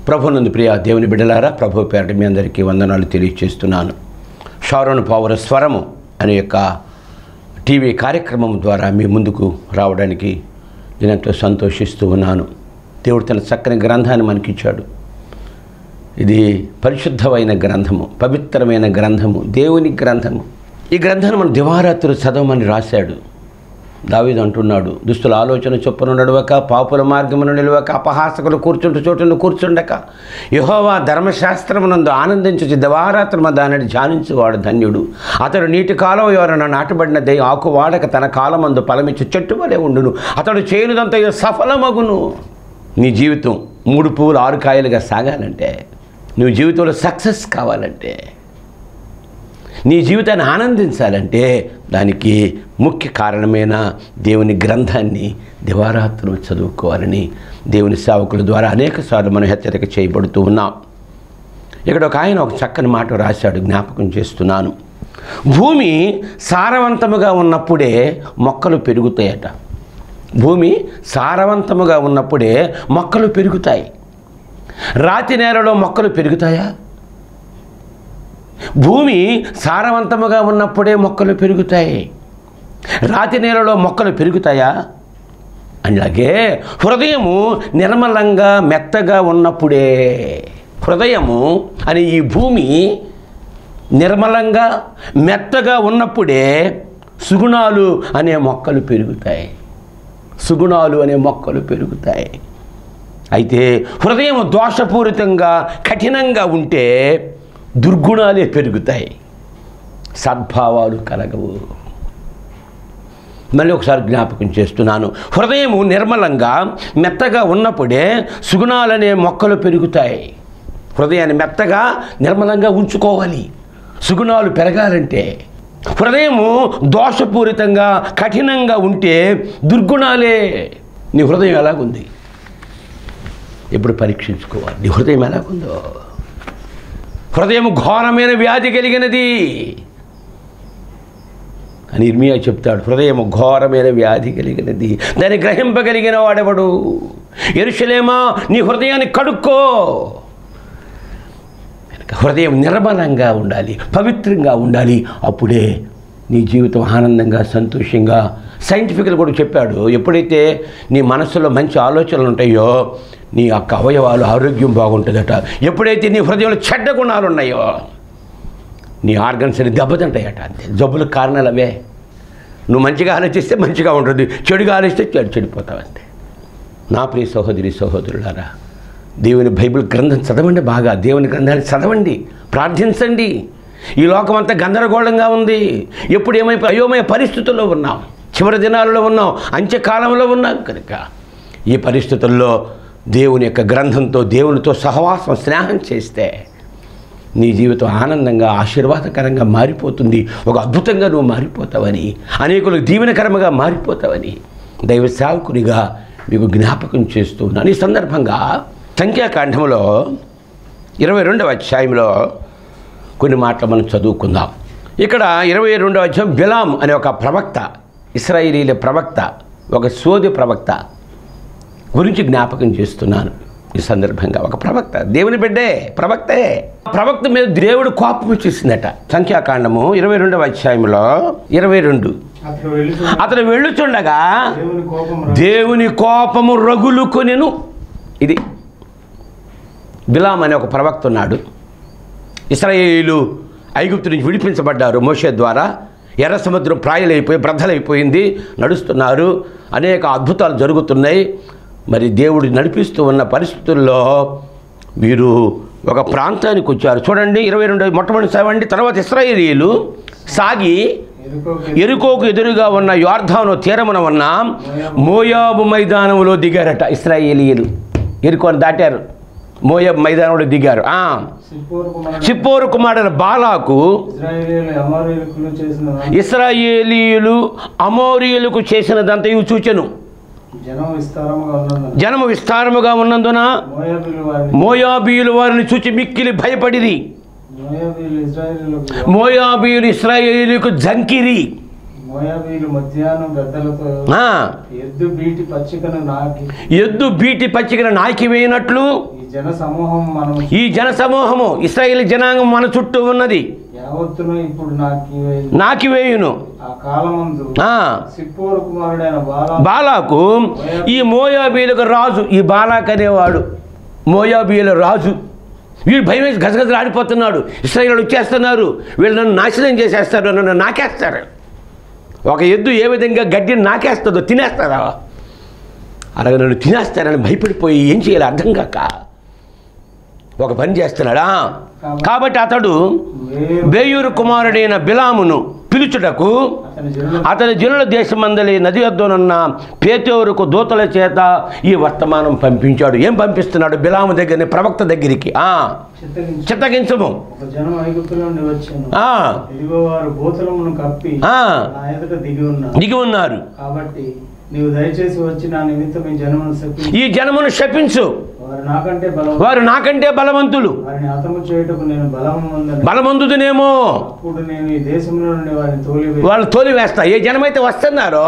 ప్రభునందు ప్రియ దేవుని బిడ్డలారా, ప్రభు పేరట మీ అందరికీ వందనాలు తెలియజేస్తున్నాను. షారోన్ పవర్ స్వరము అనే యొక్క టీవీ కార్యక్రమం ద్వారా మీ ముందుకు రావడానికి నేను ఎంతో సంతోషిస్తూ ఉన్నాను. దేవుడు తన చక్కని గ్రంథాన్ని మనకిచ్చాడు. ఇది పరిశుద్ధమైన గ్రంథము, పవిత్రమైన గ్రంథము, దేవుని గ్రంథము. ఈ గ్రంథాన్ని మన దివారాత్రులు చదవమని రాశాడు. దావీదు అంటున్నాడు, దుస్తుల ఆలోచన చొప్పున నడవక, పాపుల మార్గమును నిలవక, అపహాసకులు కూర్చుంటూ చోటును కూర్చుండక, యెహోవా ధర్మశాస్త్రమునందు ఆనందించి దివారాత్రము దానిని ధ్యానించువాడు ధన్యుడు. అతడు నీటి కాలం ఎవరైనా నాటబడిన దయ ఆకు వాడక తన కాలమందు ఫలమిచ్చు చెట్టు వలె ఉండును. అతడు చేయనిదంతా సఫలమగును. నీ జీవితం 3 పువ్వులు 6 కాయలుగా సాగాలంటే, నువ్వు జీవితంలో సక్సెస్ కావాలంటే, నీ జీవితాన్ని ఆనందించాలంటే దానికి ముఖ్య కారణమైన దేవుని గ్రంథాన్ని దివారాత్రులు చదువుకోవాలని దేవుని సేవకుల ద్వారా అనేకసార్లు మనం హెచ్చరిక చేయబడుతూ ఉన్నాం. ఇక్కడ ఒక ఆయన ఒక చక్కని మాట రాశాడు, జ్ఞాపకం చేస్తున్నాను. భూమి సారవంతముగా ఉన్నప్పుడే మొక్కలు పెరుగుతాయట. భూమి సారవంతముగా ఉన్నప్పుడే మొక్కలు పెరుగుతాయి. రాతి నేలలో మొక్కలు పెరుగుతాయా? భూమి సారవంతముగా ఉన్నప్పుడే మొక్కలు పెరుగుతాయి. రాతి నేలలో మొక్కలు పెరుగుతాయా? అలాగే హృదయము నిర్మలంగా మెత్తగా ఉన్నప్పుడే, హృదయము అని ఈ భూమి నిర్మలంగా మెత్తగా ఉన్నప్పుడే సుగుణాలు అనే మొక్కలు పెరుగుతాయి. సుగుణాలు అనే మొక్కలు పెరుగుతాయి. అయితే హృదయం దోషపూరితంగా కఠినంగా ఉంటే దుర్గుణాలే పెరుగుతాయి, సద్భావాలు కలగవు. మళ్ళీ ఒకసారి జ్ఞాపకం చేస్తున్నాను. హృదయము నిర్మలంగా మెత్తగా ఉన్నప్పుడే సుగుణాలనే మొక్కలు పెరుగుతాయి. హృదయాన్ని మెత్తగా నిర్మలంగా ఉంచుకోవాలి సుగుణాలు పెరగాలంటే. హృదయము దోషపూరితంగా కఠినంగా ఉంటే దుర్గుణాలే. నీ హృదయం ఎలాగుంది ఎప్పుడు పరీక్షించుకోవాలి. నీ హృదయం ఎలాగుందో. హృదయం ఘోరమైన వ్యాధి కలిగినది అని ఇర్మియా చెప్తాడు. హృదయం ఘోరమైన వ్యాధి కలిగినది, దాన్ని గ్రహింపగలిగిన వాడెవడు? యెరూషలేమా, నీ హృదయాన్ని కడుక్కో. హృదయం నిర్మలంగా ఉండాలి, పవిత్రంగా ఉండాలి. అప్పుడే నీ జీవితం ఆనందంగా సంతోషంగా. సైంటిఫిక్గా కూడా చెప్పాడు, ఎప్పుడైతే నీ మనసులో మంచి ఆలోచనలు ఉంటాయో నీ యొక్క అవయవాలు ఆరోగ్యం బాగుంటుందట. ఎప్పుడైతే నీ హృదయంలో చెడ్డ గుణాలు ఉన్నాయో నీ ఆర్గన్స్ అని దెబ్బతింటాయట. అంతే, జబ్బులకు కారణాలు అవే. నువ్వు మంచిగా ఆలోచిస్తే మంచిగా ఉంటుంది, చెడుగా ఆలోచిస్తే చెడిపోతావు. అంతే. నా ప్రియ సహోదరి సహోదరులారా, దేవుని బైబిల్ గ్రంథం చదవండి, బాగా దేవుని గ్రంథాన్ని చదవండి, ప్రార్థించండి. ఈ లోకం అంతా గందరగోళంగా ఉంది. ఎప్పుడు అయోమయ పరిస్థితుల్లో ఉన్నాం, చివరి దినాలలో ఉన్నాం, అంత్యకాలంలో ఉన్నాం. కనుక ఈ పరిస్థితుల్లో దేవుని యొక్క గ్రంథంతో, దేవునితో సహవాసం, స్నేహం చేస్తే నీ జీవితం ఆనందంగా ఆశీర్వాదకరంగా మారిపోతుంది. ఒక అద్భుతంగా నువ్వు మారిపోతావని, అనేకులకు దీవెనకరంగా మారిపోతావని దైవ సేవకునిగా మీకు జ్ఞాపకం చేస్తున్నాను. ఈ సందర్భంగా సంఖ్యాకాండంలో 22వ అధ్యాయంలో కొన్ని మాటలు మనం చదువుకుందాం. ఇక్కడ 22వ అధ్యాయం బిలాం అనే ఒక ప్రవక్త, ఇశ్రాయేలీల ప్రవక్త, ఒక సోది ప్రవక్త గురించి జ్ఞాపకం చేస్తున్నాను. ఈ సందర్భంగా ఒక ప్రవక్త, దేవుని బిడ్డే, ప్రవక్తే. ప్రవక్త మీద దేవుడు కోపం వచ్చేసిందట. సంఖ్యాకాండము 22వ అధ్యాయంలో 22, అతను వెళ్ళుచుండగా దేవుని కోపము రగులుకొనెను. ఇది బిలాం అనే ఒక ప్రవక్త ఉన్నాడు. ఇశ్రాయేలీయులు ఐగుప్తు నుంచి విడిపించబడ్డారు మోషే ద్వారా. ఎర్ర సముద్రం బ్రద్దలైపోయింది, నడుస్తున్నారు, అనేక అద్భుతాలు జరుగుతున్నాయి. మరి దేవుడు నడిపిస్తూ ఉన్న పరిస్థితుల్లో వీరు ఒక ప్రాంతానికి వచ్చారు. చూడండి 22 మొట్టమొదటి చదవండి. తర్వాత ఇశ్రాయేలీయులు సాగి యెరికోకు ఎదురుగా ఉన్న యొర్దాను తీరమున ఉన్న మోయాబు మైదానంలో దిగారట. ఇశ్రాయేలీయులు యెరికోను దాటారు, మోయాబు మైదానంలో దిగారు. సిప్పోరు కుమారుడు బాలాకు ఇశ్రాయేలీయులు అమోరీయులకు చేసినదంతయు చూచెను. జనము విస్తారముగా ఉన్నందున మోయాబీయులు వారిని చూచి మిక్కిలి భయపడిరి. మోయాబీయులు ఇశ్రాయేలీయులకు జంకిరి. మోయాబీయులు మధ్యాహ్నం గద్దలతో ఎద్దు బీటి పచ్చికను నాకి వేయనట్లు ఈ జన సమూహము ఇశ్రాయేలు జనాంగం మన చుట్టూ ఉన్నది యావత్తును ఇప్పుడు నాకి వేయును. ఆ కాలమందు సిప్పోరు కుమారుడైన బాలాకు ఈ మోయాబీయులకు రాజు, ఈ బాలాక్ అనేవాడు మోయాబీయుల రాజు. వీడు భయం వేసి గజగజలు ఆడిపోతున్నాడు. ఇశ్రాయేలు వచ్చేస్తున్నారు, వీళ్ళు నన్ను నాశనం చేసేస్తారు, నన్ను నాకేస్తారు. ఒక ఎద్దు ఏ విధంగా గడ్డిని నాకేస్తుందో, తినేస్తారా, అలాగే నన్ను తినేస్తారని భయపడిపోయి ఏం చేయాలి అర్థం కాక ఒక పని చేస్తున్నాడా. కాబట్టి అతడు బేయూరు కుమారుడైన బిలామును పిలుచుటకు అతని జనుల దేశమందలి నది వద్దనున్న పేతోరుకు దూతల చేత ఈ వర్తమానం పంపించాడు. ఏం పంపిస్తున్నాడు? బిలాము దగ్గరని ప్రవక్త దగ్గరికి చిత్తగించము, దిగి ఉన్నారు కాబట్టి నీవు దయచేసి వచ్చి నా నిమిత్తం ఈ జనమును శపించు, వారు నాకంటే బలవంతులు, బలవంతునేమో వాళ్ళు తోలివేస్తా. ఏ జనమైతే వస్తున్నారో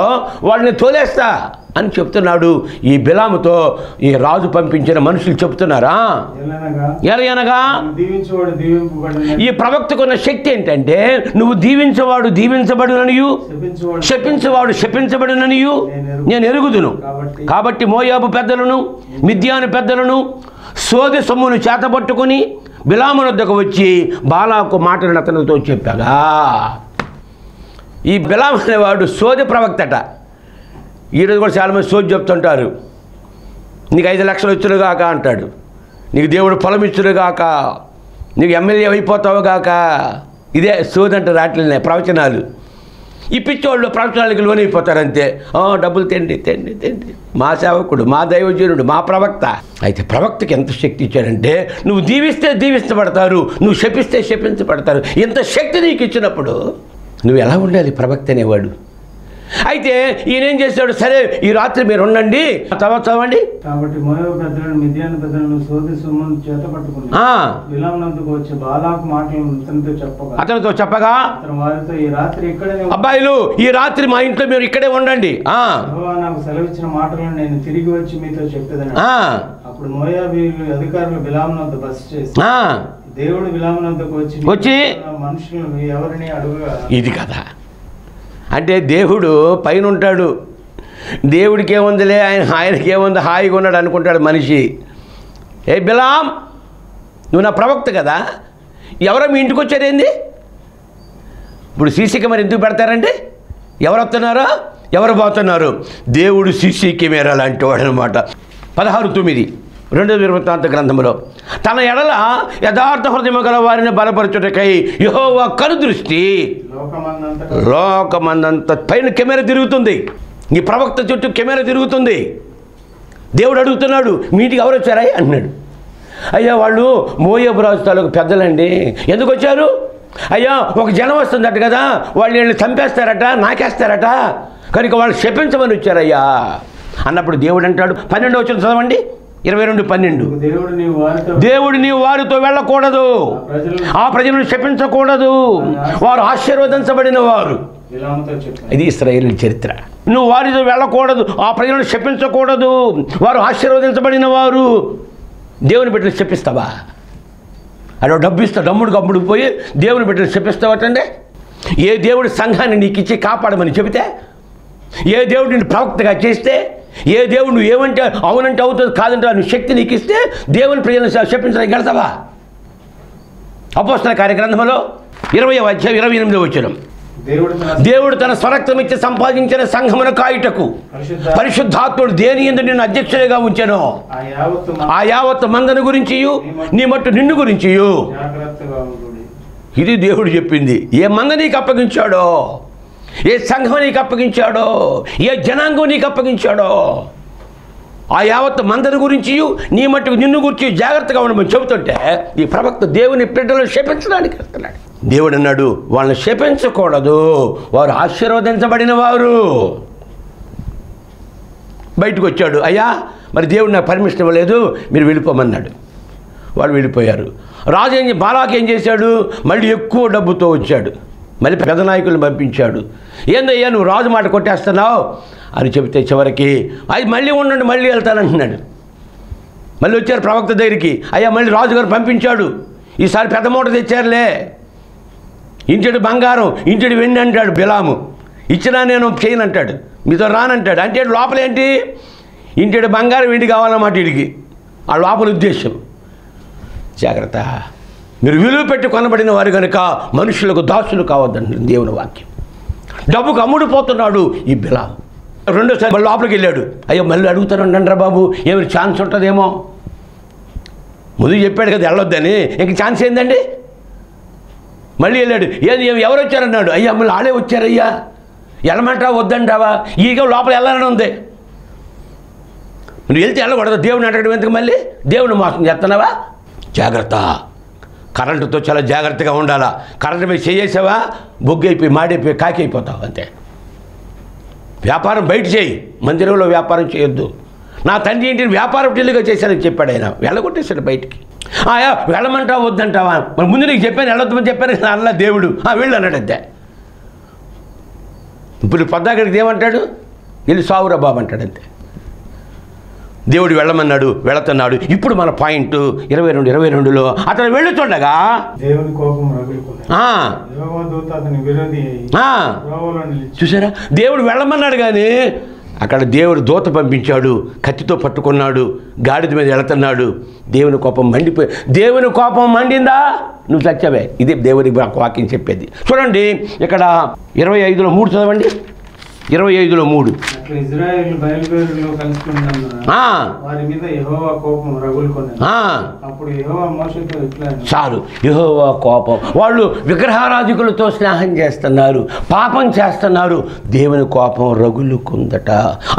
వాళ్ళని తోలేస్తా అని చెప్తున్నాడు. ఈ బిలాముతో ఈ రాజు పంపించిన మనుషులు చెప్తున్నారా, ఎలాగనగా ఈ ప్రవక్తకున్న శక్తి ఏంటంటే నువ్వు దీవించేవాడు దీవించబడుననియు, శపించేవాడు శపించబడుననియు నేను ఎరుగుదును. కాబట్టి మోయాబు పెద్దలను మిద్యాను పెద్దలను సోది సొమ్మును చేతపట్టుకుని బిలాము వద్దకు వచ్చి బాలాకు మాటలను అతనితో చెప్పాగా. ఈ బిలాము అనేవాడు సోది ప్రవక్తట. ఈరోజు కూడా చాలామంది సోది చెప్తుంటారు. నీకు 5 లక్షలు వచ్చునుగాక అంటాడు, నీకు దేవుడు పొలం ఇచ్చునుగాక, నీకు ఎమ్మెల్యే అయిపోతావు గాక. ఇదే సోది అంటే రాట్లనే ప్రవచనాలు. ఈ పిచ్చోళ్ళు ప్రవచనాలకి లోనైపోతారు అంతే. డబ్బులు తెండి తెండి తెండి. మా సేవకుడు, మా దైవజనుడు, మా ప్రవక్త. అయితే ప్రవక్తకి ఎంత శక్తి ఇచ్చాడంటే నువ్వు దీవిస్తే దీవించబడతారు, నువ్వు శపిస్తే శపించబడతారు. ఇంత శక్తి నీకు ఇచ్చినప్పుడు నువ్వు ఎలా ఉండాలి ప్రవక్త అనేవాడు. అయితే ఈయన ఏం చేశాడు, సరే ఈ రాత్రి మీరు ఉండండి, తర్వాత చదవండి. కాబట్టి మోయాబు పెద్దలను మిద్యాను పెద్దలను సోది సొమ్మును చేతపట్టుకుని బిలామునొద్దకు వచ్చి బాలాకు మాటలను అతనితో చెప్పగా వారితో ఈ రాత్రి ఇక్కడే, అబ్బాయిలు ఈ రాత్రి మా ఇంట్లో మీరు ఇక్కడే ఉండండి, నాకు సెలవిచ్చిన మాటలను నేను తిరిగి వచ్చి మీతో చెప్పేదని. అప్పుడు మోయాబీయులు అధికారులు బిలామునొద్ద బస చేసి దేవుడు బిలామునొద్దకు వచ్చి మనుషులను ఎవరిని అడుగుగా. ఇది కదా అంటే దేవుడు పైన ఉంటాడు, దేవుడికి ఏముందిలే, ఆయనకి ఏముంది, హాయిగా ఉన్నాడు అనుకుంటాడు మనిషి. ఏ బిలాం, నువ్వు నా ప్రవక్త కదా, ఎవరో మీ ఇంటికి వచ్చారేంది? ఇప్పుడు సీసీ కెమెరా ఎందుకు పెడతారంటే ఎవరు వస్తున్నారో ఎవరు పోతున్నారు? దేవుడు సీసీ కెమెరా లాంటి వాడు అనమాట. 16:9 2వ దినవృత్తాంత గ్రంథంలో తన ఎడల యథార్థ హృదయము గల వారిని బలపరచుటకై యెహోవా కనుదృష్టి లోకమందంత పైన కెమెరా తిరుగుతుంది, ఈ ప్రవక్త చుట్టూ కెమెరా తిరుగుతుంది. దేవుడు అడుగుతున్నాడు, మీ ఇంటికి ఎవరు వచ్చారా అన్నాడు. అయ్యా వాళ్ళు మోయాబు రాజు తాలూకు పెద్దలండి. ఎందుకు వచ్చారు? అయ్యా ఒక జనం వస్తుందట కదా, వాళ్ళు వీళ్ళని చంపేస్తారట, నాకేస్తారట, కనుక వాళ్ళు శపించమని వచ్చారయ్యా అన్నప్పుడు దేవుడు అంటాడు, 12వ వచనం చదవండి, 22:12. దేవుడు నీవు వారితో వెళ్ళకూడదు, ఆ ప్రజలను శపించకూడదు, వారు ఆశీర్వదించబడిన వారు. ఇది ఇశ్రాయేలు చరిత్ర. నువ్వు వారితో వెళ్ళకూడదు, ఆ ప్రజలను శపించకూడదు, వారు ఆశీర్వదించబడిన వారు. దేవుని బిడ్డలు శపిస్తావా? అదో డబ్బు ఇస్తా, డమ్ముడు పోయి దేవుని బిడ్డలు శపిస్తావటండి. ఏ దేవుడి సంఘాన్ని నీకు ఇచ్చి కాపాడమని చెబితే, ఏ దేవుడు నిన్ను ప్రవక్తగా చేస్తే, ఏ దేవుడు నువ్వు ఏమంటే అవునంటే అవుతుంది, కాదంటే నువ్వు శక్తి నీకు ఇస్తే దేవుని ప్రజలను శపించడానికి వెళ్తావా? అపోస్తల కార్యగ్రంథంలో 20వ అధ్యాయం 28వ వచనం, దేవుడు తన స్వరక్తం ఇచ్చి సంపాదించిన సంఘమును కాయుటకు పరిశుద్ధాత్ముడు దేని యందు నిన్ను అధ్యక్షుడిగా ఉంచెను, ఆ యావత్తు మందను గురించి నీ మట్టు నిన్ను గురించి. ఇది దేవుడు చెప్పింది. ఏ మంద నీకు అప్పగించాడో, ఏ సంఘం నీకు అప్పగించాడో, ఏ జనాంగం నీకు అప్పగించాడో, ఆ యావత్తు మందను గురించి నీ మట్టుకు నిన్ను గురించి జాగ్రత్తగా ఉండమని చెబుతుంటే ఈ ప్రవక్త దేవుని బిడ్డలను శపించడానికి వస్తున్నాడు. దేవుడు అన్నాడు, వాళ్ళని శపించకూడదు, వారు ఆశీర్వదించబడిన వారు. బయటకు వచ్చాడు, అయ్యా మరి దేవుడు నాకు పర్మిషన్ ఇవ్వలేదు, మీరు వెళ్ళిపోమన్నాడు. వాళ్ళు వెళ్ళిపోయారు. రాజు బాలాకు ఏం చేశాడు? మళ్ళీ ఎక్కువ డబ్బుతో వచ్చాడు. మళ్ళీ పెద్ద నాయకులను పంపించాడు. ఏందయ్యా నువ్వు రాజు మాట కొట్టేస్తున్నావు అని చెబితే చివరికి అది మళ్ళీ ఉండండి మళ్ళీ వెళ్తానంటున్నాడు. మళ్ళీ వచ్చారు ప్రవక్త దగ్గరికి, అయ్యా మళ్ళీ రాజుగారు పంపించాడు, ఈసారి పెద్ద మూట తెచ్చారులే, ఇంటిడి బంగారం ఇంటిడి వెండి అంటాడు బిలాము, ఇచ్చినా నేను చేయను అంటాడు, మీతో రానంటాడు. అంటే లోపలేంటి, ఇంటిడి బంగారం వెండి కావాలన్నమాట వీడికి, ఆ లోపల ఉద్దేశం. జాగ్రత్త, మీరు విలువ పెట్టి కొనబడిన వారు కనుక మనుషులకు దాసులు కావద్దంటుంది దేవుని వాక్యం. డబ్బుకు అమ్ముడుపోతున్నాడు ఈ బిలాము. రెండోసారి మళ్ళీ లోపలికి వెళ్ళాడు, అయ్యో మళ్ళీ అడుగుతానండి రా బాబు, ఏమైనా ఛాన్స్ ఉంటుందేమో. ముందు చెప్పాడు కదా వెళ్ళొద్దని, ఇంక ఛాన్స్ ఏందండి. మళ్ళీ వెళ్ళాడు, ఏది ఎవరు వచ్చారన్నాడు, అయ్యా మళ్ళీ ఆడే వచ్చారయ్యా, వెళ్ళమంటావా వద్దంటావా, ఈగ లోపల వెళ్ళాలని ఉంది, నువ్వు వెళ్తే వెళ్ళకూడదు, దేవుని అడగడం ఎందుకు, మళ్ళీ దేవుని మోసం చేస్తున్నావా. జాగ్రత్త, కరెంటుతో చాలా జాగ్రత్తగా ఉండాలా. కరెంటు మీద చేసావా బొగ్గైపోయి మాడైపోయి కాకి అయిపోతావు అంతే. వ్యాపారం బయట చేయి, మందిరంలో వ్యాపారం చేయొద్దు. నా తండ్రి ఇంటిని వ్యాపారం ఢిల్లీగా చేశానని చెప్పాడు ఆయన, వెళ్ళగొట్టేశాడు బయటికి. వెళ్ళమంటావా వద్దంటావా, మరి ముందు నీకు చెప్పాను వెళ్ళొద్దని చెప్పాను అలా దేవుడు వెళ్ళు అన్నాడు అంతే. ఇప్పుడు పొద్దాకడికి ఏమంటాడు, వెళ్ళి సావురా బాబు అంటాడు అంతే. దేవుడు వెళ్ళమన్నాడు, వెళుతున్నాడు. ఇప్పుడు మన పాయింట్ 22:22లో అతను వెళుతుండగా దేవుని కోపం రగులుకుంది. యెహోవా దూత అతని విరోధి త్రోవలో నిలిచి. చూసారా, దేవుడు వెళ్ళమన్నాడు కానీ అక్కడ దేవుడు దూత పంపించాడు, కత్తితో పట్టుకున్నాడు, గాడిద మీద వెళుతున్నాడు. దేవుని కోపం మండిపోయి, దేవుని కోపం మండిందా నువ్వు చచ్చావే. ఇది దేవుని వాక్యం చెప్పేది. చూడండి ఇక్కడ 25:3 చదవండి. 25:3 అట్లా ఇశ్రాయేలు బయలుదేరులో కలుసుకున్నందున వారి మీద యెహోవా కోపం రగులుకొనెను. అప్పుడు యెహోవా మోషేతో ఇట్లా అన్నాడు. చాలు, యెహోవా కోపం. వాళ్ళు విగ్రహారాధికులతో స్నేహం చేస్తున్నారు, పాపం చేస్తున్నారు, దేవుని కోపం రగులుకుందట.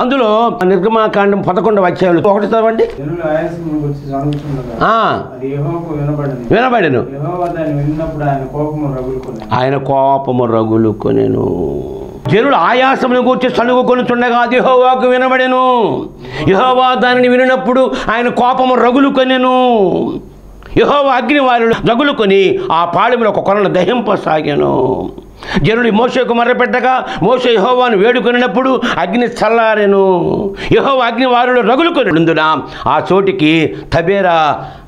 అందులో నిర్గమాకాండం 11వ అధ్యాయంలో 1 చదవండి. జనులు ఆయాసం వచ్చి సాగుతుండగా అది యెహోవాకు వినబడెను. యెహోవా దాన్ని విన్నప్పుడు ఆయన కోపము రగులుకొనెను. ఆయన కోపము రగులుకొనెను. జనులు ఆయాసమును గూర్చి సణుగుకొనుచుండగా అది యెహోవాకు వినబడెను. యెహోవా దానిని వినినప్పుడు ఆయన కోపము రగులుకొనెను. యెహోవా అగ్ని వారిని రగులుకొని ఆ పాళెములో ఒక కొలను దహింపసాగాను. జనులు మోషేకు మొర్రపెట్టగా మోషే యెహోవాను వేడుకొనినప్పుడు అగ్ని చల్లారెను. యెహోవా అగ్ని వారిలో రగులుకొనినందున ఆ చోటికి తబేరా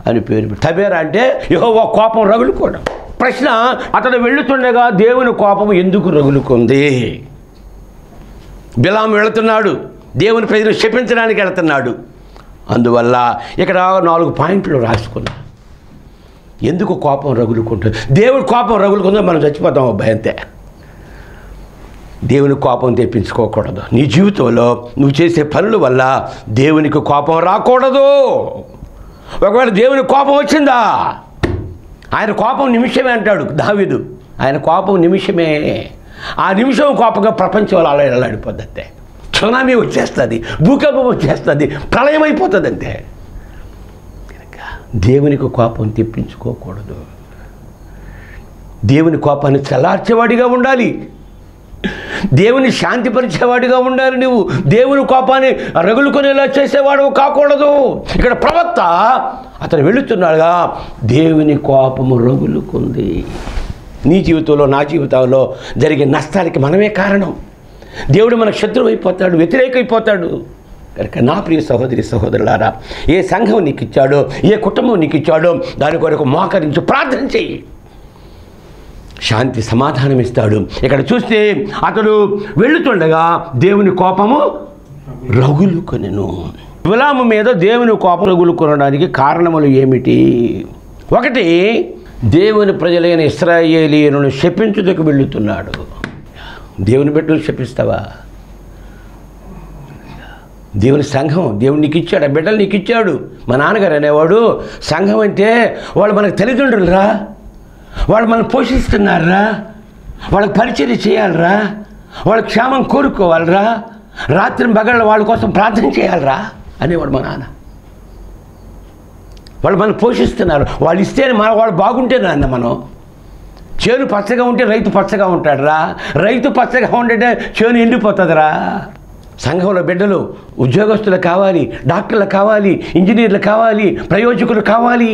అని పేరు. తబేరా అంటే యెహోవా కోపం రగులుకోవడం. ప్రశ్న, అతడు వెళుతుండగా దేవుని కోపం ఎందుకు రగులుకుంది? బిలాము వెళుతున్నాడు, దేవుని ప్రజలు శపించడానికి వెళుతున్నాడు. అందువల్ల ఇక్కడ 4 పాయింట్లు రాసుకున్నా. ఎందుకు కోపం రగులుకుంటుంది? దేవుని కోపం రగులుకుందో మనం చచ్చిపోతాం అబ్బాయి అంతే. దేవుని కోపం తెప్పించుకోకూడదు. నీ జీవితంలో నువ్వు చేసే పనుల వల్ల దేవునికి కోపం రాకూడదు. ఒకవేళ దేవుని కోపం వచ్చిందా, ఆయన కోపం నిమిషమే అంటాడు దావీదు. ఆయన కోపం నిమిషమే. ఆ నిమిషం కోపంగా ప్రపంచంలో అలా వెళ్ళాడిపోద్ది అంతే. సునామీ వచ్చేస్తుంది, భూకంపం వచ్చేస్తుంది, ప్రళయం అయిపోతుంది అంతే. కనుక దేవునికి కోపం తెప్పించుకోకూడదు. దేవుని కోపాన్ని చల్లార్చేవాడిగా ఉండాలి, దేవుని శాంతిపరిచేవాడిగా ఉండాలి. నువ్వు దేవుని కోపాన్ని రగులుకొనేలా చేసేవాడు కాకూడదు. ఇక్కడ ప్రవక్త అతను వెళుతున్నాడుగా దేవుని కోపము రగులుకుంది. నీ జీవితంలో నా జీవితంలో జరిగే నష్టానికి మనమే కారణం. దేవుడు మనకు శత్రువు అయిపోతాడు, వ్యతిరేకైపోతాడు. కనుక నా ప్రియ సహోదరి సహోదరులారా, ఏ సంఘం నీకు ఇచ్చాడో, ఏ కుటుంబం నీకు ఇచ్చాడో దాని కొరకు మోకరించి ప్రార్థన చెయ్యి, శాంతి సమాధానం ఇస్తాడు. ఇక్కడ చూస్తే అతడు వెళుతుండగా దేవుని కోపము రగులుకొనెను. బిలాము మీద దేవుని కోపం రగులుకొనడానికి కారణములు ఏమిటి? 1, దేవుని ప్రజలైన ఇశ్రాయేలీయులను శపించుటకు వెళుతున్నాడు. దేవుని బిడ్డలు శపిస్తావా? దేవుని సంఘం దేవుడు నీకు ఇచ్చాడు, ఆ బిడ్డలు నీకు ఇచ్చాడు. మా నాన్నగారు అనేవాడు, సంఘం అంటే వాళ్ళు మనకు తల్లిదండ్రులురా, వాళ్ళు మనం పోషిస్తున్నారా, వాళ్ళకి పరిచర్య చేయాలరా, వాళ్ళ క్షేమం కోరుకోవాలరా, రాత్రి పగళ్ళు వాళ్ళ కోసం ప్రార్థన చేయాలరా అనేవాడు మా నాన్న. వాళ్ళు మనం పోషిస్తున్నారు, వాళ్ళు ఇస్తేనే వాళ్ళు బాగుంటేనే అన్న మనం. చేను పచ్చగా ఉంటే రైతు పచ్చగా ఉంటాడురా, రైతు పచ్చగా ఉంటే చేను ఎండిపోతుందిరా. సంఘంలో బిడ్డలు ఉద్యోగస్తులు కావాలి, డాక్టర్లు కావాలి, ఇంజనీర్లు కావాలి, ప్రయోజకులు కావాలి.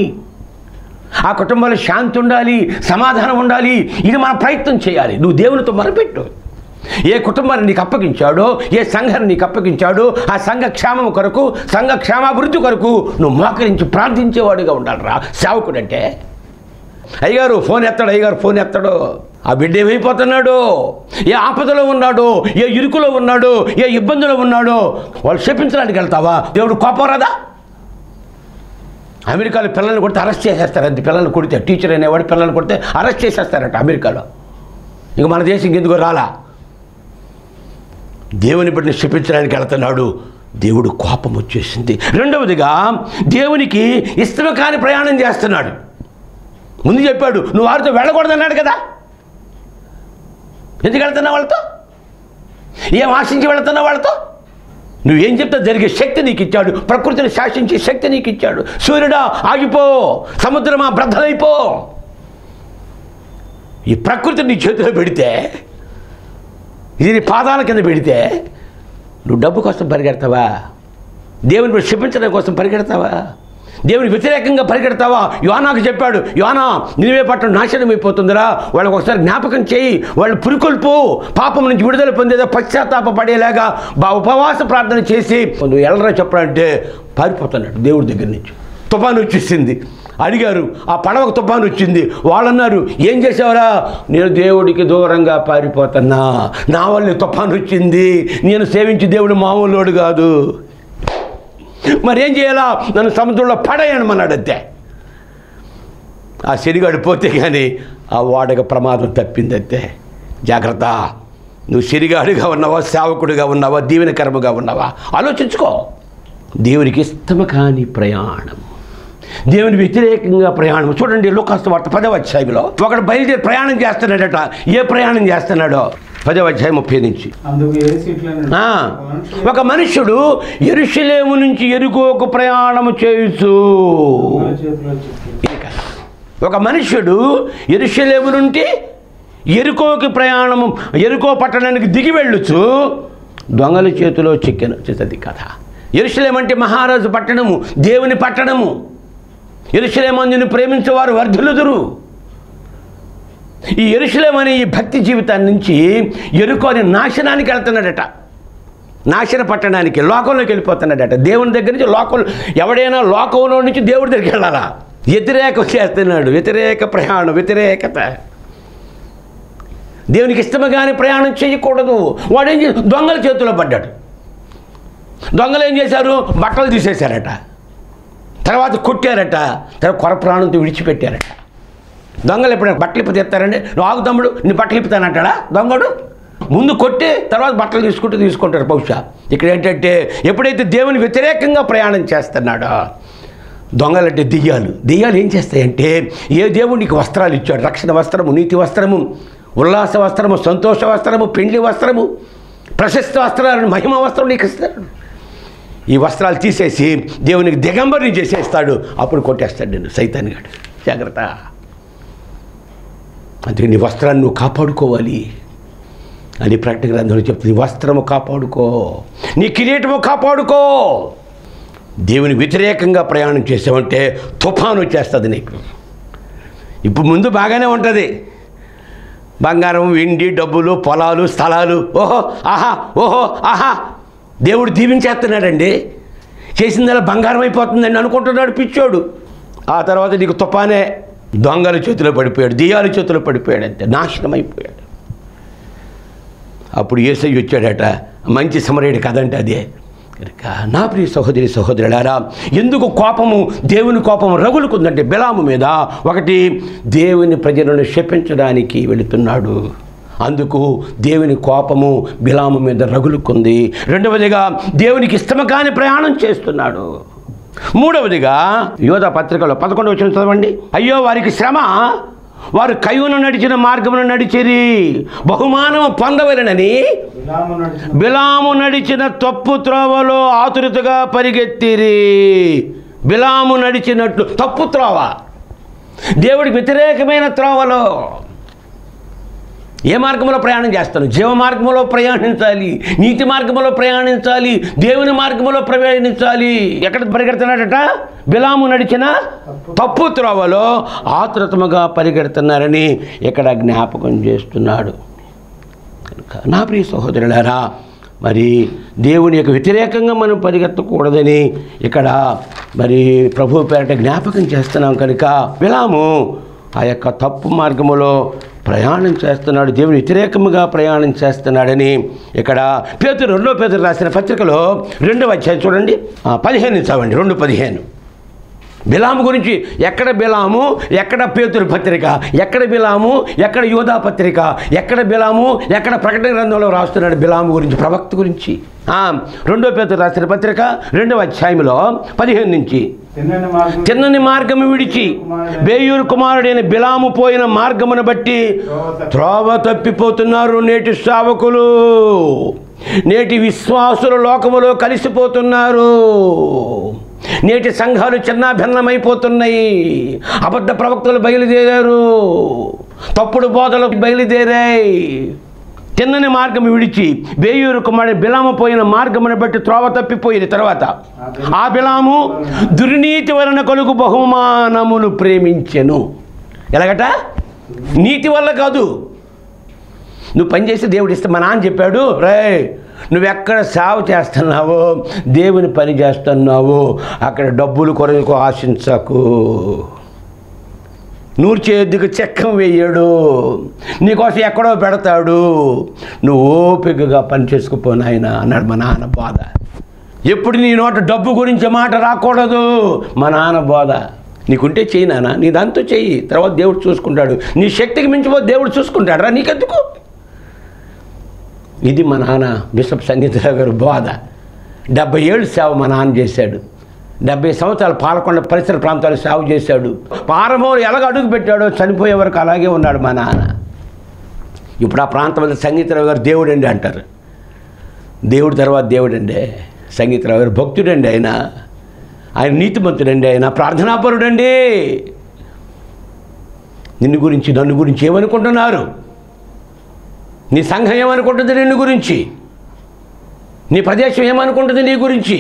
ఆ కుటుంబంలో శాంతి ఉండాలి, సమాధానం ఉండాలి. ఇది మన ప్రయత్నం చేయాలి. నువ్వు దేవునితో మొరపెట్టు. ఏ కుటుంబాన్ని నీకు అప్పగించాడో, ఏ సంఘాన్ని నీకు అప్పగించాడో ఆ సంఘ క్షేమం కొరకు, సంఘ క్షేమాభివృద్ధి కొరకు నువ్వు మోకరించి ప్రార్థించేవాడుగా ఉండాలిరా సేవకుడు అంటే. అయ్యగారు ఫోన్ ఎత్తాడు, అయ్యగారు ఫోన్ ఎత్తాడు. ఆ బిడ్డ ఏమైపోతున్నాడు, ఏ ఆపదలో ఉన్నాడో, ఏ ఇరుకులో ఉన్నాడో, ఏ ఇబ్బందులో ఉన్నాడో వాళ్ళు చెప్పించడానికి వెళ్తావా? దేవుడు కోపం రాదా? అమెరికాలో పిల్లల్ని కొడితే అరెస్ట్ చేసేస్తారు. అంతే, పిల్లల్ని కొడితే టీచర్ అనేవాడు పిల్లల్ని కొడితే అరెస్ట్ చేసేస్తారట అమెరికాలో. ఇంక మన దేశం ఎందుకు రాలా? దేవుని బిడ్డని శపించడానికి వెళ్తున్నాడు, దేవుడు కోపం వచ్చేసింది. రెండవదిగా దేవునికి ఇష్టం కాని ప్రయాణం చేస్తున్నాడు. ముందు చెప్పాడు నువ్వు వారితో వెళ్ళకూడదన్నాడు కదా, ఎందుకు వెళ్తున్నావు వాళ్ళతో? ఏం ఆశించి వెళ్తున్నావు వాళ్ళతో? నువ్వేం చెప్తే జరిగే శక్తి నీకు ఇచ్చాడు. ప్రకృతిని శాసించే శక్తి నీకు ఇచ్చాడు. సూర్యుడా ఆగిపో, సముద్రమా బ్రద్దలైపో. ఈ ప్రకృతి నీ చేతిలో పెడితే, ఇది నీ పాదాల కింద పెడితే నువ్వు డబ్బు కోసం పరిగెడతావా? దేవుని క్షమించడం కోసం పరిగెడతావా? దేవునికి వ్యతిరేకంగా పరిగెడతావా? యోనాకు చెప్పాడు, యోనా నినివే పట్టణం నాశనం అయిపోతుందిరా, వాళ్ళకి ఒకసారి జ్ఞాపకం చేయి, వాళ్ళు పురుకొల్పు, పాపం నుంచి విడుదల పొందేదో పశ్చాత్తాప పడేలాగా ఉపవాస ప్రార్థన చేసి నువ్వు ఎల్లరా చెప్పాలంటే పారిపోతున్నాడు దేవుడి దగ్గర నుంచి. తుఫాను వచ్చేసింది, అడిగారు, ఆ పడవకు తుఫాను వచ్చింది. వాళ్ళన్నారు ఏం చేసావురా? నేను దేవుడికి దూరంగా పారిపోతున్నా, నా వల్ల తుఫాను వచ్చింది, నేను సేవించి దేవుడు మామూలుడు కాదు, మరేం చేయాలా? నన్ను సముద్రంలో పడేయనమన్నాడు. అంతే. ఆ శనిగాడు పోతే కానీ ఆ వాడక ప్రమాదం తప్పింది. అంతే. జాగ్రత్త. నువ్వు శనిగాడుగా ఉన్నావా, సేవకుడిగా ఉన్నావా, దీవెనకరముగా ఉన్నావా ఆలోచించుకో. దేవునికి ఇష్టము కాని ప్రయాణం, దేవుని వ్యతిరేకంగా ప్రయాణం. చూడండి లూకాసు వార్త 10వ అధ్యాయంలో ఒకడు బయలుదేరి ప్రయాణం చేస్తున్నాడట. ఏ ప్రయాణం చేస్తున్నాడో 10వ అధ్యాయం 30 నుంచి. ఒక మనుష్యుడు యెరూషలేము నుంచి యెరికోకు ప్రయాణము చేయుచు. ఒక మనుష్యుడు యెరూషలేము నుండి యెరికోకి ప్రయాణము, యెరికో పట్టణానికి దిగి వెళ్ళుచు దొంగల చేతిలో చిక్కెను. చేసేది కథ. యెరూషలేము అంటే మహారాజు పట్టణము, దేవుని పట్టణము. యెరూషలేము అందుని ప్రేమించేవారు వర్ధిల్లుదురు. ఈ యెరూషలేము అనే ఈ భక్తి జీవితాన్ని నుంచి యెరికో అనే నాశనానికి వెళ్తున్నాడట. నాశన పట్టణానికి, లోకంలోకి వెళ్ళిపోతున్నాడట. దేవుని దగ్గర నుంచి లోకం, ఎవడైనా లోకంలో నుంచి దేవుడి దగ్గరికి వెళ్ళాలా? వ్యతిరేకం చేస్తున్నాడు. వ్యతిరేక ప్రయాణం, వ్యతిరేకత. దేవునికి ఇష్టముగానే ప్రయాణం చేయకూడదు. వాడు ఏం చేసి దొంగల చేతిలో పడ్డాడు. దొంగలు ఏం చేశారు? బట్టలు తీసేశారట, తర్వాత కొట్టారట, తర్వాత కొర ప్రాణంతో విడిచిపెట్టారట. దొంగలు ఎప్పుడైనా బట్టలు ఇప్పి తెస్తారండి? నువ్వు ఆగు తమ్ముడు, నీ బట్టలు ఇప్పుతానంటాడా దొంగడు? ముందు కొట్టి తర్వాత బట్టలు తీసుకుంటారు బహుశా. ఇక్కడ ఏంటంటే ఎప్పుడైతే దేవుని వ్యతిరేకంగా ప్రయాణం చేస్తున్నాడో, దొంగలంటే దెయ్యాలు ఏం చేస్తాయంటే, ఏ దేవుడు నీకు వస్త్రాలు ఇచ్చాడు, రక్షణ వస్త్రము, నీతి వస్త్రము, ఉల్లాస వస్త్రము, సంతోష వస్త్రము, పెండ్లి వస్త్రము, ప్రశస్త వస్త్రాలను, మహిమ వస్త్రం నీకు ఇస్తాడు. ఈ వస్త్రాలు తీసేసి దేవునికి దిగంబరిని చేసేస్తాడు. అప్పుడు కొట్టేస్తాడు నేను సైతాన్గాడు. జాగ్రత్త. అందుకే నీ వస్త్రాన్ని నువ్వు కాపాడుకోవాలి అని ప్రకటన గ్రంథంలో చెప్తుంది. వస్త్రము కాపాడుకో, నీ కిరీటము కాపాడుకో. దేవుని వ్యతిరేకంగా ప్రయాణం చేసావంటే తుఫాను వచ్చేస్తుంది నీకు. ఇప్పుడు ముందు బాగానే ఉంటుంది, బంగారం, వెండి, డబ్బులు, పొలాలు, స్థలాలు, ఓహో ఆహా, ఓహో ఆహా, దేవుడు దీవించేస్తున్నాడండి, చేసిందలా బంగారం అయిపోతుందండి అనుకుంటున్నాడు పిచ్చోడు. ఆ తర్వాత నీకు తుఫానే, దొంగల చేతిలో పడిపోయాడు, దెయ్యాల చేతిలో పడిపోయాడు, అంతే నాశనం అయిపోయాడు. అప్పుడు యేసయ్య వచ్చాడట. మంచి సమరయుడి కథ అంటే అదే. కనుక నా ప్రియ సహోదరి సహోదరులారా, ఎందుకు కోపము, దేవుని కోపము రగులుకుందంటే బిలాము మీద. ఒకటి, దేవుని ప్రజలను శపించడానికి వెళుతున్నాడు, అందుకు దేవుని కోపము బిలాము మీద రగులుకుంది. రెండవదిగా దేవునికి ఇష్టము కాని ప్రయాణం చేస్తున్నాడు. మూడవదిగా యోధా పత్రికలో 11వ వచనం చదవండి. అయ్యో వారికి శ్రమ, వారు కయ్యూను నడిచిన మార్గమును నడిచిరి, బహుమానము పొందవలెనని బిలాము నడిచిన తప్పు త్రోవలో ఆతురతగా పరిగెత్తిరి. బిలాము నడిచినట్లు తప్పు త్రోవ, దేవుడికి వ్యతిరేకమైన త్రోవలో. ఏ మార్గంలో ప్రయాణం చేస్తాను? జీవ మార్గంలో ప్రయాణించాలి, నీతి మార్గంలో ప్రయాణించాలి, దేవుని మార్గంలో ప్రయాణించాలి. ఎక్కడ పరిగెడుతున్నాడట? బిలాము నడిచిన తప్పు త్రోవలో ఆతృతముగా పరిగెడుతున్నారని ఇక్కడ జ్ఞాపకం చేస్తున్నాడు. నా ప్రియ సహోదరులారా, మరి దేవుని యొక్క వ్యతిరేకంగా మనం పరిగెత్తకూడదని ఇక్కడ మరి ప్రభు పేరట జ్ఞాపకం చేస్తున్నాం. కనుక బిలాము ఆ యొక్క తప్పు మార్గములో ప్రయాణం చేస్తున్నాడు, దేవుని వ్యతిరేకముగా ప్రయాణం చేస్తున్నాడని ఇక్కడ రెండో పేతురు రాసిన పత్రికలో 2వ అధ్యాయం చూడండి, 15 చదవండి. 2:15. బిలాము గురించి ఎక్కడ బిలాము, ఎక్కడ పేతురు పత్రిక, ఎక్కడ బిలాము, ఎక్కడ యోధా పత్రిక, ఎక్కడ బిలాము, ఎక్కడ ప్రకటన గ్రంథంలో రాస్తున్నాడు బిలాము గురించి, ప్రవక్త గురించి. 2 పేతురు రాసిన పత్రిక 2వ అధ్యాయంలో 15 నుంచి, తిన్నని మార్గము విడిచి బేయూరు కుమారుడైన బిలాము పోయిన మార్గమును బట్టి త్రోవ తప్పిపోతున్నారు నేటి సేవకులు, నేటి విశ్వాసుల లోకములో కలిసిపోతున్నారు. నేటి సంఘాలు చిన్నాభిన్నమైపోతున్నాయి. అబద్ధ ప్రవక్తలు బయలుదేరారు, తప్పుడు బోధలు బయలుదేరాయి. తిన్నని మార్గం విడిచి బేయూరు కుమారుడు బిలాము పోయిన మార్గమును బట్టి త్రోవ తప్పిపోయింది. తర్వాత ఆ బిలాము దుర్నీతి వలన కలుగు బహుమానమును ప్రేమించెను. ఎలాగట? నీతి వల్ల కాదు. నువ్వు పనిచేసి దేవుడు ఇస్తే, మా నాన్న చెప్పాడు, రే నువ్వెక్కడ సేవ చేస్తున్నావో, దేవుని పని చేస్తున్నావో అక్కడ డబ్బులు కొరకు ఆశించకు. నూర్చేద్దుకు చెక్కం వేయడు, నీకోసం ఎక్కడో పెడతాడు, నువ్వు ఓపికగా పని చేసుకుపోనాయన అన్నాడు మా నాన్న బోధ. ఎప్పుడు నీ నోట డబ్బు గురించి మాట రాకూడదు, మా నాన్న బోధ. నీకుంటే చెయ్యి నాన్న, నీ దాంతో చెయ్యి, తర్వాత దేవుడు చూసుకుంటాడు. నీ శక్తికి మించిపో దేవుడు చూసుకుంటాడు రా, నీకెందుకు? ఇది మా నాన్న బిషప్ సంగీతరావు గారు బోధ. 70 ఏళ్ళు సేవ మా నాన్న చేశాడు. 70 సంవత్సరాలు పాలకొండ పరిసర ప్రాంతాలు సేవ చేశాడు. పారమో ఎలాగ అడుగు పెట్టాడో చనిపోయే వరకు అలాగే ఉన్నాడు మా నాన్న. ఇప్పుడు ఆ ప్రాంతంలో సంగీతరావు గారు దేవుడండి అంటారు. దేవుడి తర్వాత దేవుడండి సంగీతరావు గారు. భక్తుడండి ఆయన నీతిమంతుడండి, ఆయన ప్రార్థనాపరుడండి. నిన్ను గురించి నన్ను గురించి ఏమనుకుంటున్నారు? నీ సంఘం ఏమనుకుంటుంది నిన్ను గురించి? నీ ప్రదేశం ఏమనుకుంటుంది నీ గురించి?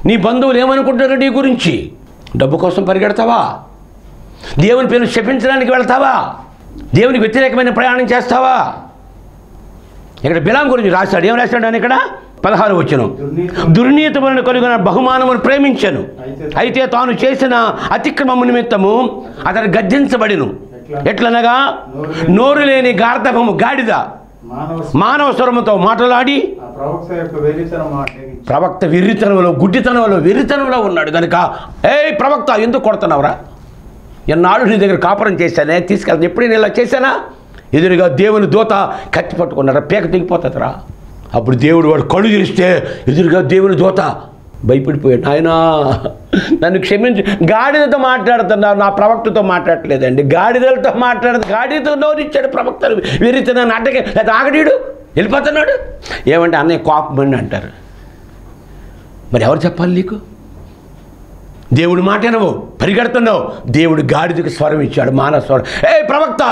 నీ బంధువులు ఏమనుకుంటారు నీ గురించి? డబ్బు కోసం పరిగెడతావా? దేవుని పేరు శపించడానికి వెళ్తావా? దేవునికి వ్యతిరేకమైన ప్రయాణం చేస్తావా? ఇక్కడ బిలాము గురించి రాశాడు. ఏం రాశాడు అని ఇక్కడ 16 వచనం, దుర్నీతి వలన కలిగిన బహుమానమును ప్రేమించను, అయితే తాను చేసిన అతిక్రమము నిమిత్తము అతను గద్దించబడిను. ఎట్లనగా నోరు లేని గార్ధపము గాడిద మానవ స్వరముతో మాట్లాడి ప్రవక్త వెర్రితనంలో, గుడ్డితనంలో, వెర్రితనంలో ఉన్నాడు కనుక, ప్రవక్త ఎందుకు కొడుతున్నావురా? ఎన్నాళ్ళు నీ దగ్గర కాపురం చేశానే, తీసుకెళ్తాను. ఎప్పుడు నేను ఇలా చేశానా? ఎదురుగా దేవుని దూత కత్తి పట్టుకున్నారా, పేక తెగిపోతుందిరా. అప్పుడు దేవుడు వాడు కళ్ళు తెరిస్తే ఎదురుగా దేవుని దూత భయపడిపోయాడు. నాయనా నన్ను క్షమించు. గాడిదతో మాట్లాడుతున్నావు, నా ప్రవక్తతో మాట్లాడలేదండి. గాడిదలతో మాట్లాడదు. గాడిదతో నోరిచ్చాడు ప్రవక్తలు. వెర్రితనాన్ని అడ్డకే లేదా ఆగడీడు వెళ్ళిపోతున్నాడు. ఏమంటే అన్నయ్య కోపమండి అంటారు. మరి ఎవరు చెప్పాలి నీకు? దేవుడు మాట నువ్వు పరిగెడుతున్నావు. దేవుడు గాడిదకి స్వరం ఇచ్చాడు, మానవ స్వరం. ప్రవక్త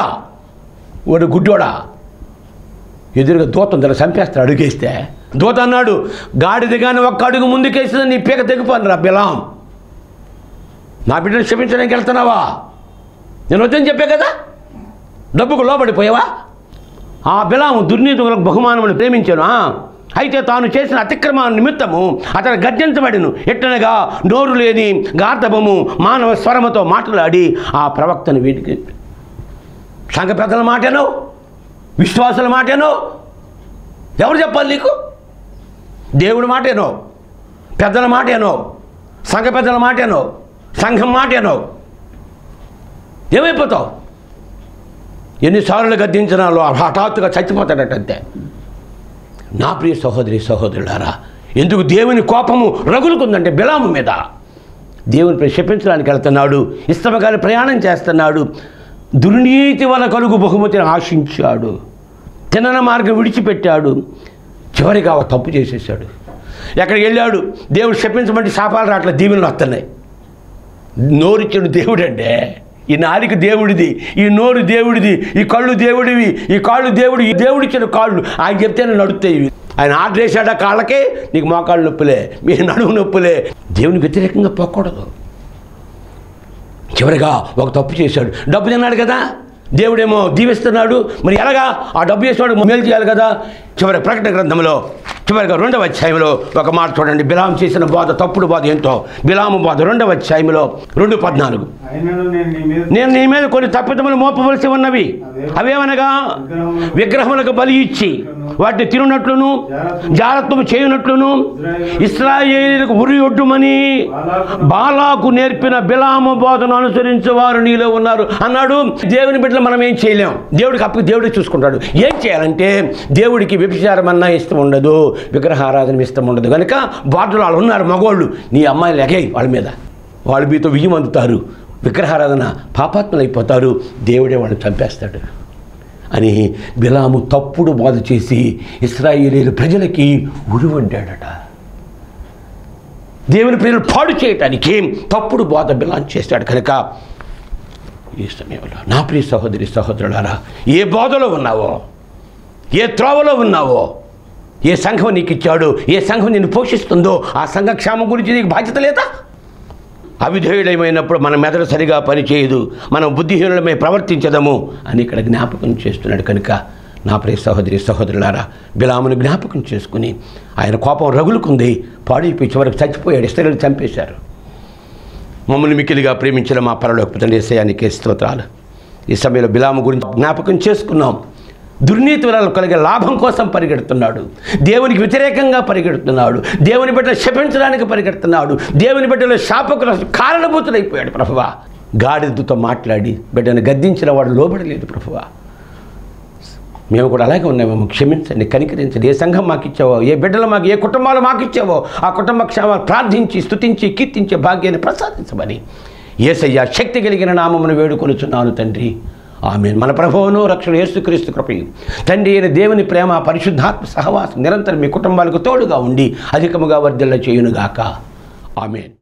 వాడు గుడ్డోడా, ఎదురుగా దూత ఉందని చంపేస్తాడు. అడుగేస్తే దూత అన్నాడు, గాడిదగానే ఒక్క అడుగు ముందుకేసింది నీ పీక తెగిపోను రా బిలాం. నా బిడ్డను క్షమించడానికి వెళ్తున్నావా? నేను వద్దని చెప్పే కదా, డబ్బుకు లోబడిపోయావా? ఆ బిలాము దుర్నీతి బహుమానమును ప్రేమించాను, అయితే తాను చేసిన అతిక్రమ నిమిత్తము అతను గర్జించబడిను. ఎట్లనగా నోరు లేని గార్ధబము మానవ స్వరముతో మాట్లాడి ఆ ప్రవక్తను వీటికి సంఘ పెద్దల మాటేనో, విశ్వాసుల మాటేనో, ఎవరు చెప్పాలి నీకు? దేవుడి మాటేనో, పెద్దల మాటేనో, సంఘ పెద్దల మాటేనో, సంఘం మాటేనో, ఏమైపోతావు? ఎన్నిసార్లు గద్దించినా హఠాత్తుగా చచ్చిపోతాడటంతే. నా ప్రియ సహోదరి సహోదరులారా, ఎందుకు దేవుని కోపము రగులుకుందంటే బిలాము మీద. దేవుని శపించడానికి వెళ్తున్నాడు, ఇష్టమగానే ప్రయాణం చేస్తున్నాడు, దుర్నీతి వల్ల కలుగు బహుమతిని ఆశించాడు, తినన మార్గం విడిచిపెట్టాడు, చివరిగా తప్పు చేసేసాడు. ఎక్కడికి వెళ్ళాడు, దేవుడు శపించమంటే శాపాలు రావట్లేదు, దీవెనలు వస్తున్నాయి. నోరిచ్చాడు దేవుడు అంటే ఈ నాలుక దేవుడిది, ఈ నోరు దేవుడిది, ఈ కళ్ళు దేవుడివి, ఈ కాళ్ళు దేవుడి, ఈ దేవుడిచ్చిన కాళ్ళు ఆయన చెప్తేనే నడుస్తాయి ఇవి. ఆయన ఆర్డర్ వేసాడా కాళ్ళకే, నీకు మోకాళ్ళు నొప్పులే, మీ నడుము నొప్పులే. దేవునికి వ్యతిరేకంగా పోకూడదు. చివరిగా ఒక తప్పు చేశాడు, డబ్బు తిన్నాడు కదా, దేవుడేమో దీవిస్తున్నాడు, మరి ఎలాగా ఆ డబ్బు చేసినాడు మేలు చేయాలి కదా. చివరి ప్రకటన గ్రంథంలో చివరిగా 2వ అధ్యాయంలో ఒక మాట చూడండి. బిలాము చేసిన బోధ, తప్పుడు బోధ ఏంటో. బిలాము బోధ 2వ అధ్యాయంలో 2:14. నేను నీ మీద కొన్ని తప్పిదములు మోపవలసి ఉన్నవి. అవేమనగా విగ్రహములకు బలి ఇచ్చి వాటిని తిరునట్లును జారత్వము చేయునట్లును ఇశ్రాయేలీయులకు ఉరియొడ్డుమని బాలాకు నేర్పిన బిలాము బోధను అనుసరించేవారు నీలో ఉన్నారు అన్నాడు. దేవుని బిడ్డలు మనం ఏం చేయలేం, దేవుడికి అప్పు దేవుడికి చూసుకుంటాడు. ఏం చేయాలంటే దేవుడికి వ్యభిచారం అన్నా ఇష్టం ఉండదు, విగ్రహారాధన ఇష్టం ఉండదు. కనుక బాటలు వాళ్ళు ఉన్నారు మగవాళ్ళు, నీ అమ్మాయిలు ఎగాయి వాళ్ళ మీద, వాళ్ళు మీతో విజయం అందుతారు, విగ్రహారాధన పాపాత్మలు అయిపోతారు, దేవుడే వాళ్ళని చంపేస్తాడు అని బిలాము తప్పుడు బోధ చేసి ఇశ్రాయేలీయుల ప్రజలకి ఉరివడ్డాడట. దేవుని ప్రజలు పాడు చేయటానికి తప్పుడు బోధ బిలాము చేశాడు. కనుక ఈ సమయంలో నా ప్రియ సహోదరి సహోదరులారా, ఏ బోధలో ఉన్నావో, ఏ త్రోవలో ఉన్నావో, ఏ సంఘం నీకు ఇచ్చాడో, ఏ సంఘం నిన్ను పోషిస్తుందో ఆ సంఘ క్షేమం గురించి నీకు బాధ్యత లేదా? అవిధేయుడమైనప్పుడు మన మెదడు సరిగా పనిచేయదు, మనం బుద్ధిహీనులమై ప్రవర్తించదము అని ఇక్కడ జ్ఞాపకం చేస్తున్నాడు. కనుక నా ప్రియ సహోదరి సహోదరులారా, బిలామును జ్ఞాపకం చేసుకుని ఆయన కోపం రగులుకుంది, పాడైపోయి చివరికి చచ్చిపోయాడు, ఇశ్రాయేలును చంపేశారు. మమ్మల్ని మిక్కిలిగా ప్రేమించిన మా పరలోకపు తండ్రి యేసయ్యానికి స్తోత్రాలు. ఈ సమయంలో బిలాము గురించి జ్ఞాపకం చేసుకున్నాం. దుర్నీతి వలన కలిగే లాభం కోసం పరిగెడుతున్నాడు, దేవునికి వ్యతిరేకంగా పరిగెడుతున్నాడు, దేవుని బిడ్డలు శపించడానికి పరిగెడుతున్నాడు, దేవుని బిడ్డలు శాపకులకు కారణభూతులైపోయాడు. ప్రభువా, గాడిదతో మాట్లాడి బిడ్డను గద్దించిన వాడు లోబడలేదు. ప్రభువా, మేము కూడా అలాగే ఉన్నామేమో, క్షమించండి, కనికరించండి. ఏ సంఘం మాకు ఇచ్చావో, ఏ బిడ్డలు మాకు, ఏ కుటుంబాలు మాకు ఇచ్చావో ఆ కుటుంబ క్షేమాలు ప్రార్థించి స్తుతించి కీర్తించే భాగ్యాన్ని ప్రసాదించమని యేసయ్య శక్తి కలిగిన నామమును వేడుకొనుచున్నాను తండ్రి. ఆమేన్. మన ప్రభువును రక్షణ యేసుక్రీస్తు కృపయు తండ్రి అయిన దేవుని ప్రేమ పరిశుద్ధాత్మ సహవాసం నిరంతరం మీ కుటుంబాలకు తోడుగా ఉండి అధికముగా వర్ధిల్ల చేయునుగాక. ఆమేన్.